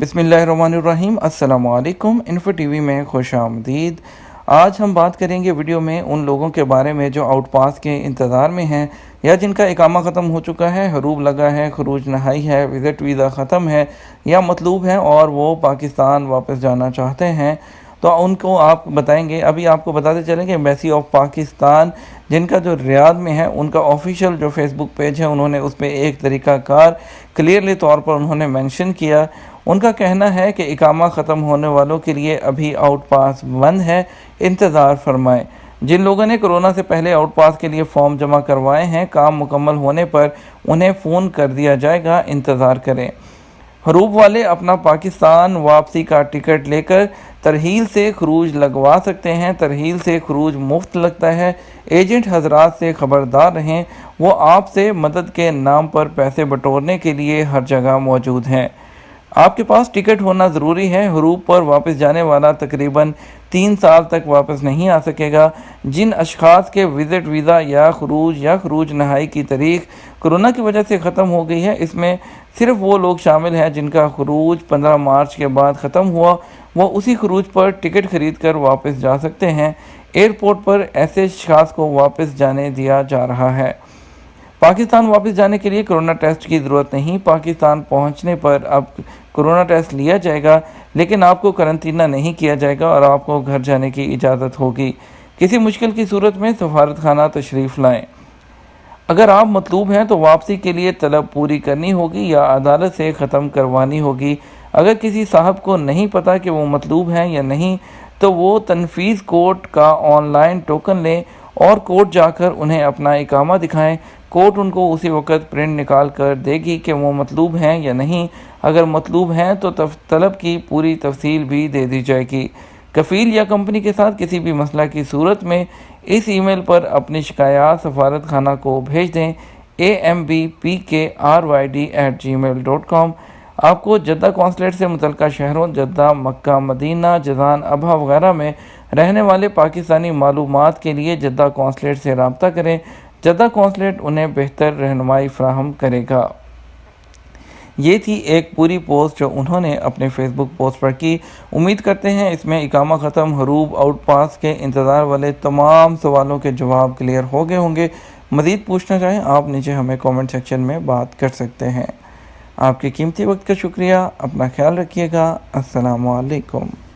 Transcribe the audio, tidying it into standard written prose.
بسم اللہ الرحمن الرحیم۔ السلام علیکم، انفو ٹی وی میں خوش آمدید۔ آج ہم بات کریں گے ویڈیو میں ان لوگوں کے بارے میں جو آؤٹ پاس کے انتظار میں ہیں یا جن کا اقامہ ختم ہو چکا ہے، حروب لگا ہے، خروج نہائی ہے، وزٹ ویزا ختم ہے یا مطلوب ہے اور وہ پاکستان واپس جانا چاہتے ہیں، تو ان کو آپ بتائیں گے۔ ابھی آپ کو بتاتے چلیں کہ ایمبیسی آف پاکستان جن کا جو ریاض میں ہے، ان کا آفیشیل جو فیس بک پیج ہے، انہوں نے اس پہ ایک طریقہ کار کلیئرلی طور پر انہوں نے مینشن کیا۔ ان کا کہنا ہے کہ اقامہ ختم ہونے والوں کے لیے ابھی آؤٹ پاس بند ہے، انتظار فرمائیں۔ جن لوگوں نے کرونا سے پہلے آؤٹ پاس کے لیے فارم جمع کروائے ہیں، کام مکمل ہونے پر انہیں فون کر دیا جائے گا، انتظار کریں۔ حروب والے اپنا پاکستان واپسی کا ٹکٹ لے کر ترحیل سے خروج لگوا سکتے ہیں۔ ترحیل سے خروج مفت لگتا ہے۔ ایجنٹ حضرات سے خبردار رہیں، وہ آپ سے مدد کے نام پر پیسے بٹورنے کے لیے ہر جگہ موجود ہیں۔ آپ کے پاس ٹکٹ ہونا ضروری ہے۔ حروب پر واپس جانے والا تقریباً 3 سال تک واپس نہیں آ سکے گا۔ جن اشخاص کے وزٹ ویزا یا خروج نہائی کی تاریخ کرونا کی وجہ سے ختم ہو گئی ہے، اس میں صرف وہ لوگ شامل ہیں جن کا خروج 15 مارچ کے بعد ختم ہوا، وہ اسی خروج پر ٹکٹ خرید کر واپس جا سکتے ہیں۔ ایئرپورٹ پر ایسے اشخاص کو واپس جانے دیا جا رہا ہے۔ پاکستان واپس جانے کے لیے کرونا ٹیسٹ کی ضرورت نہیں۔ پاکستان پہنچنے پر اب کرونا ٹیسٹ لیا جائے گا، لیکن آپ کو قرنطینہ نہیں کیا جائے گا اور آپ کو گھر جانے کی اجازت ہوگی۔ کسی مشکل کی صورت میں سفارت خانہ تشریف لائیں۔ اگر آپ مطلوب ہیں تو واپسی کے لیے طلب پوری کرنی ہوگی یا عدالت سے ختم کروانی ہوگی۔ اگر کسی صاحب کو نہیں پتہ کہ وہ مطلوب ہیں یا نہیں، تو وہ تنفیذ کورٹ کا آن لائن ٹوکن لیں اور کورٹ جا کر انہیں اپنا اقامہ دکھائیں۔ کورٹ ان کو اسی وقت پرنٹ نکال کر دے گی کہ وہ مطلوب ہیں یا نہیں۔ اگر مطلوب ہیں تو طلب کی پوری تفصیل بھی دے دی جائے گی۔ کفیل یا کمپنی کے ساتھ کسی بھی مسئلہ کی صورت میں اس ای میل پر اپنی شکایات سفارت خانہ کو بھیج دیں، ambpkryd@gmail.com۔ آپ کو جدہ کونسلیٹ سے متعلقہ شہروں جدہ، مکہ، مدینہ، جازان، ابہا وغیرہ میں رہنے والے پاکستانی معلومات کے لیے جدہ کونسلیٹ سے رابطہ کریں۔ جدہ کونسلیٹ انہیں بہتر رہنمائی فراہم کرے گا۔ یہ تھی ایک پوری پوسٹ جو انہوں نے اپنے فیس بک پوسٹ پر کی۔ امید کرتے ہیں اس میں اقامہ ختم، حروب، آؤٹ پاس کے انتظار والے تمام سوالوں کے جواب کلیئر ہو گئے ہوں گے۔ مزید پوچھنا چاہیں آپ نیچے ہمیں کامنٹ سیکشن میں بات کر سکتے ہیں۔ آپ کے قیمتی وقت کا شکریہ۔ اپنا خیال رکھیے گا۔ السلام علیکم۔